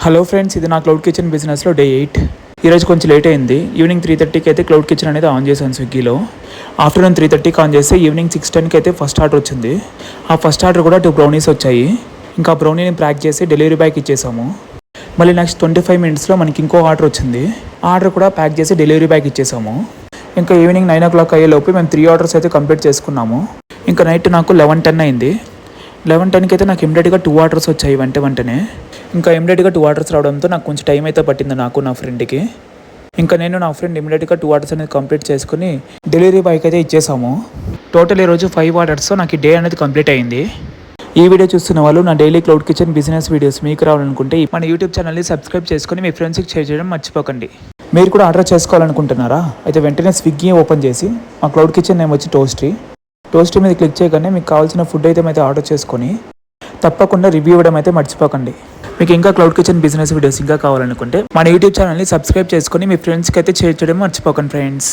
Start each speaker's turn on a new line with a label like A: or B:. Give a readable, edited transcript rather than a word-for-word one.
A: Hello friends, ఇది నా cloud kitchen బిజినెస్లో డే 8. ఈరోజు కొంచెం లేట్ అయింది. ఈవినింగ్ 3:30కి అయితే క్లౌడ్ కిచెన్ అనేది ఆన్ చేశాను స్విగ్గీలో. ఆఫ్టర్నూన్ 3:30కి ఆన్ చేస్తే ఈవినింగ్ 6:10కి అయితే ఫస్ట్ ఆర్డర్ వచ్చింది. ఆ ఫస్ట్ ఆర్డర్ కూడా 2 బ్రౌనీస్ వచ్చాయి. ఇంకా బ్రౌనీని ప్యాక్ చేసి డెలివరీ బాయ్కి ఇచ్చేసాము. మళ్ళీ నెక్స్ట్ 25 మినిట్స్లో మనకి ఇంకో ఆర్డర్ వచ్చింది. ఆర్డర్ కూడా ప్యాక్ చేసి డెలివరీ బాయ్కి ఇచ్చేసాము. ఇంకా ఈవినింగ్ 9 o'clock అయ్యేలోపు మేము 3 ఆర్డర్స్ అయితే కంప్లీట్ చేసుకున్నాము. ఇంకా నైట్ నాకు 11:10 అయింది. 11:10కి అయితే నాకు ఇమ్మీడియట్గా 2 ఆర్డర్స్ వచ్చాయి వెంటనే. ఇంకా ఇమ్మీడియట్గా 2 ఆర్డర్స్ రావడంతో నాకు కొంచెం టైం అయితే పట్టింది నాకు నా ఫ్రెండ్కి. ఇంకా నేను నా ఫ్రెండ్ ఇమ్మీడియట్గా 2 ఆర్డర్స్ అనేది కంప్లీట్ చేసుకుని డెలివరీ బాయ్కి అయితే ఇచ్చేసాము. టోటల్ ఈరోజు 5 ఆర్డర్స్తో నాకు ఈ డే అనేది కంప్లీట్ అయింది. ఈ వీడియో చూస్తున్న వాళ్ళు నా daily cloud kitchen business videos మీకు రావాలనుకుంటే మన యూట్యూబ్ ఛానల్ని సబ్స్క్రైబ్ చేసుకుని మీ ఫ్రెండ్స్కి షేర్ చేయడం మర్చిపోకండి. మీరు కూడా ఆర్డర్ చేసుకోవాలనుకుంటున్నారా? అయితే వెంటనే స్విగ్గీ ఓపెన్ చేసి మా క్లౌడ్ కిచెన్ నేమ్ వచ్చి టోస్ట్రీ మీద క్లిక్ చేయగానే మీకు కావాల్సిన ఫుడ్ ఐటమ్ అయితే ఆర్డర్ చేసుకొని తప్పకుండా రివ్యూ ఇవ్వడం అయితే మర్చిపోకండి. మీకు ఇంకా క్లౌడ్ కిచెన్ బిజినెస్ వీడియోస్ ఇంకా కావాలనుకుంటే మన యూట్యూబ్ ఛానల్ని సబ్స్క్రైబ్ చేసుకొని మీ ఫ్రెండ్స్కి అయితే షేర్ చేయడం మర్చిపోకండి ఫ్రెండ్స్.